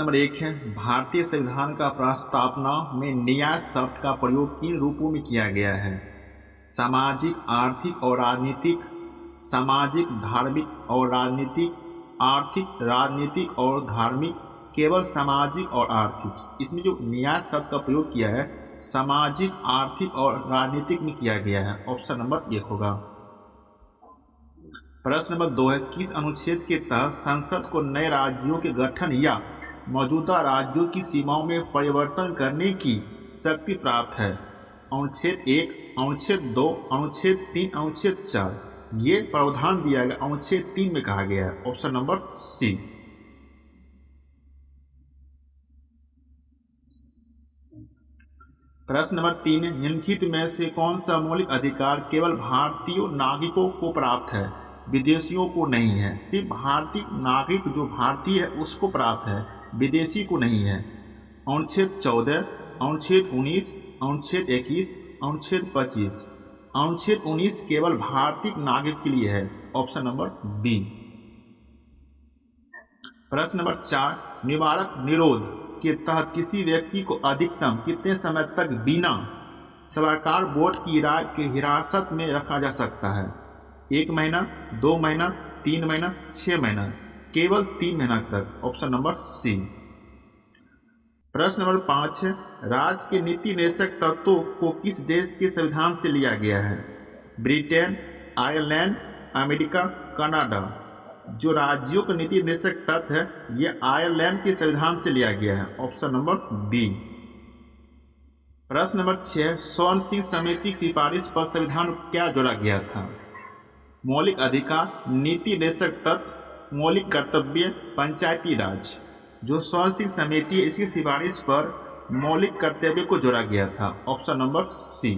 Number 1 है, भारतीय संविधान का प्रस्तावना में न्याय शब्द का प्रयोग किन रूपों में किया गया है? सामाजिक, आर्थिक और राजनीतिक, सामाजिक, धार्मिक और राजनीतिक, आर्थिक, राजनीतिक और धार्मिक, केवल सामाजिक और आर्थिक। इसमें जो न्याय शब्द का प्रयोग किया है सामाजिक, आर्थिक और राजनीतिक में किया गया है। ऑप्शन नंबर 1 होगा। प्रश्न नंबर 2 है, किस अनुच्छेद के तहत संसद को नए राज्यों के गठन या मौजूदा राज्यों की सीमाओं में परिवर्तन करने की शक्ति प्राप्त है? अनुच्छेद 1, अनुच्छेद 2, अनुच्छेद 3, अनुच्छेद 4। ये प्रावधान दिया गया अनुच्छेद 3 में कहा गया है। Option number C. प्रश्न नंबर 3, निम्नलिखित में से कौन सा मौलिक अधिकार केवल भारतीय नागरिकों को प्राप्त है, विदेशियों को नहीं है? सिर्फ भारतीय नागरिक जो भारतीय है उसको प्राप्त है, विदेशी को नहीं है। अनुच्छेद 14, अनुच्छेद 19, अनुच्छेद 21, अनुच्छेद 25। अनुच्छेद 19 केवल भारतीय नागरिक के लिए है। Option number B. प्रश्न नंबर 4, निवारक निरोध के तहत किसी व्यक्ति को अधिकतम कितने समय तक बिना सलाहकार बोर्ड की राय के हिरासत में रखा जा सकता है? 1 महीना, 2 महीना, 3 महीना, 6 महीना? केवल 3 महीना तक। Option number C. प्रश्न नंबर 5, राज्य के नीति निर्देशक तत्वों को किस देश के संविधान से लिया गया है? Britain, Ireland, America, Canada. जो राज्यों का नीति निर्देशक तत्व है यह आयरलैंड के संविधान से लिया गया है। Option number B. प्रश्न नंबर 6, स्वर्ण सिंह समिति की सिफारिश पर संविधान क्या जोड़ा गया था? मौलिक अधिकार, नीति निर्देशक तत्व, मौलिक कर्तव्य, पंचायती राज। जो स्वर्ण सिंह समिति इसकी सिफारिश पर मौलिक कर्तव्य को जोड़ा गया था। Option number C.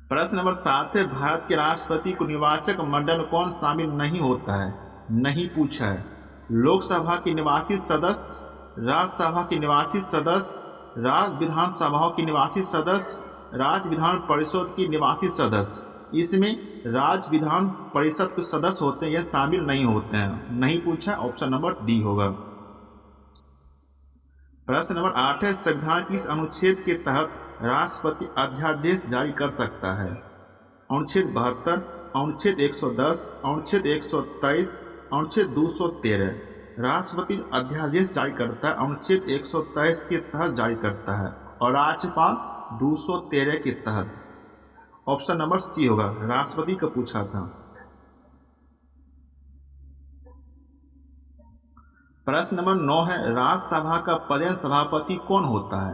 प्रश्न नंबर 7 है, भारत के राष्ट्रपति को निर्वाचक मंडल में कौन शामिल नहीं होता है? नहीं पूछा है। लोकसभा के निर्वाचित सदस्य, राज्यसभा के निर्वाचित सदस्य, राज्य विधानसभाओं के निर्वाचित सदस्य, राज्य विधान परिषद के निर्वाचित सदस्य। इसमें राज्य विधान परिषद के सदस्य होते हैं, यह शामिल नहीं होते हैं। नहीं पूछा। ऑप्शन नंबर डी होगा। प्रश्न नंबर 8 है, संविधान किस अनुच्छेद के तहत राष्ट्रपति अध्यादेश जारी कर सकता है? अनुच्छेद 72, अनुच्छेद 110, अनुच्छेद 123, अनुच्छेद 213। राष्ट्रपति अध्यादेश जारी करता है अनुच्छेद 123 के तहत जारी करता है और राज्यपाल 213 के तहत। ऑप्शन नंबर सी होगा। राष्ट्रपति का पूछा था। प्रश्न नंबर 9 है, राज्यसभा का पदेन सभापति कौन होता है?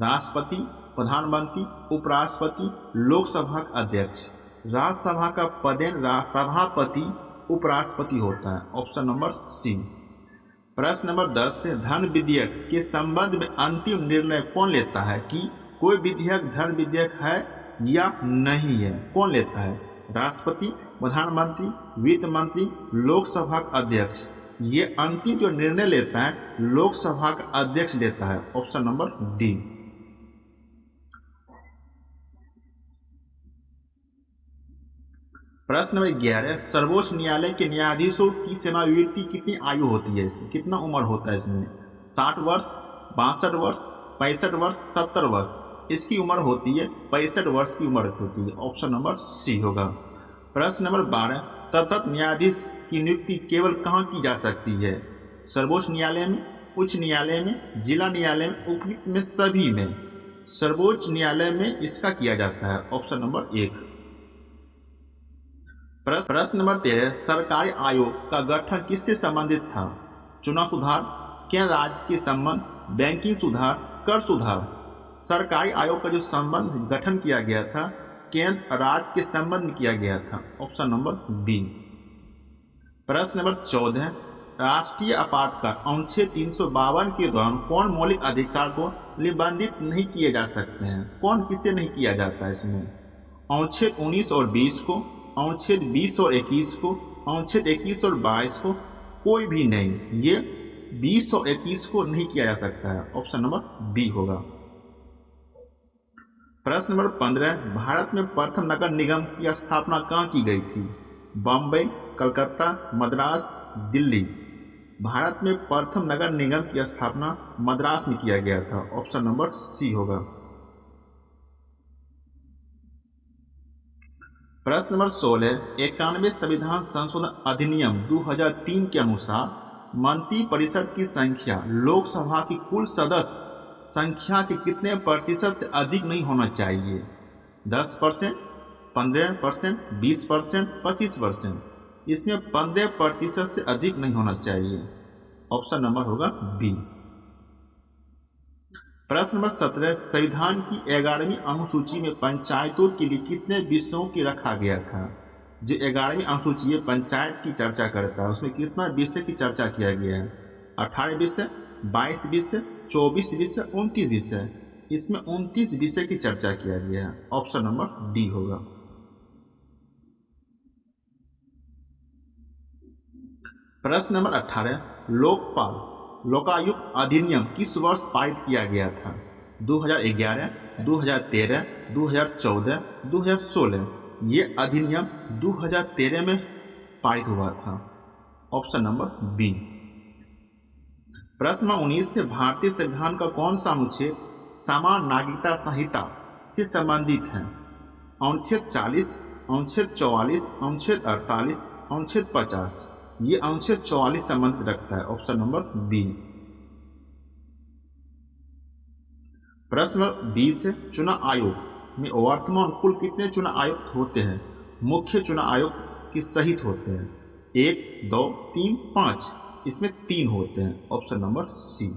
राष्ट्रपति, प्रधानमंत्री, उपराष्ट्रपति, लोकसभा का अध्यक्ष। राज्यसभा का पदेन सभापति, उपराष्ट्रपति होता है। Option number C. प्रश्न नंबर 10 से धन विधेयक के संबंध में अंतिम निर्णय कौन लेता है कि कोई विधेयक धन विधेयक है या नहीं है? कौन लेता है? राष्ट्रपति, प्रधानमंत्री, वित्त मंत्री, लोकसभा का अध्यक्ष। ये अंतिम जो निर्णय लेता है लोकसभा का अध्यक्ष लेता है। Option number D. प्रश्न नंबर 11, सर्वोच्च न्यायालय के न्यायाधीशों की सेवानिवृत्ति कितनी आयु होती है? इसमें कितना उम्र होता है? इसमें 60 वर्ष, 62 वर्ष, 65 वर्ष, 70 वर्ष। इसकी उम्र होती है 65 वर्ष की उम्र होती है। ऑप्शन नंबर सी होगा। प्रश्न नंबर 12, तत्त न्यायाधीश की नियुक्ति केवल कहाँ की जा सकती है? सर्वोच्च न्यायालय में, उच्च न्यायालय में, जिला न्यायालय में, उपयुक्त में, सभी में। सर्वोच्च न्यायालय में इसका किया जाता है। Option number 1। प्रश्न नंबर 13, सरकारी आयोग का गठन किससे संबंधित था? चुनाव सुधार, केंद्र राज्य के संबंध, बैंकिंग सुधार, कर सुधार। सरकारी आयोग का जो संबंध गठन किया गया था केंद्र राज्य के संबंध में किया गया था। Option number B. प्रश्न नंबर 14, राष्ट्रीय आपातकाल अनुच्छेद 352 के दौरान कौन मौलिक अधिकार को निबंधित नहीं किए जा सकते हैं? कौन किससे नहीं किया जाता है इसमें? अनुच्छेद 19 और 20 को, अनुच्छेद 20 और 21 को, अनुच्छेद 21 और 22 को, कोई भी नहीं। ये 20 और 21 को नहीं किया जा सकता है। ऑप्शन नंबर बी होगा। प्रश्न नंबर 15, भारत में प्रथम नगर निगम की स्थापना कहाँ की गई थी? बम्बई, कलकत्ता, मद्रास, दिल्ली। भारत में प्रथम नगर निगम की स्थापना मद्रास में किया गया था। ऑप्शन नंबर सी होगा। प्रश्न नंबर 16, 91 संविधान संशोधन अधिनियम 2003 के अनुसार मंत्रिपरिषद की संख्या लोकसभा की कुल सदस्य संख्या के कितने प्रतिशत से अधिक नहीं होना चाहिए? 10%, 15%, 20%, 25%। इसमें 15% से अधिक नहीं होना चाहिए। ऑप्शन नंबर होगा बी। प्रश्न नंबर 17, संविधान की 11वीं अनुसूची में पंचायतों के लिए कितने विषयों की रखा गया था? जो 11वीं अनुसूची है पंचायत की चर्चा करता है, उसमें कितना विषय की चर्चा किया गया है? 18 विषय, 22 विषय, 24 विषय, 29 विषय। इसमें 29 विषय की चर्चा किया गया है। ऑप्शन नंबर डी होगा। प्रश्न नंबर 18, लोकायुक्त अधिनियम किस वर्ष पारित किया गया था? 2011, 2013, 2014, 2016। ये अधिनियम 2013 में पारित हुआ था। Option number B. प्रश्न 19 से भारतीय संविधान का कौन सा अनुच्छेद समान नागरिकता संहिता से संबंधित है? अनुच्छेद 40, अनुच्छेद 44, अनुच्छेद 48, अनुच्छेद 50। ये अनुच्छेद 44 संबंधित रखता है। Option number B. प्रश्न 20, चुनाव आयोग में वर्तमान कुल कितने चुनाव आयुक्त होते हैं? मुख्य चुनाव आयुक्त के सहित होते हैं 1, 2, 3, 5। इसमें 3 होते हैं। ऑप्शन नंबर सी।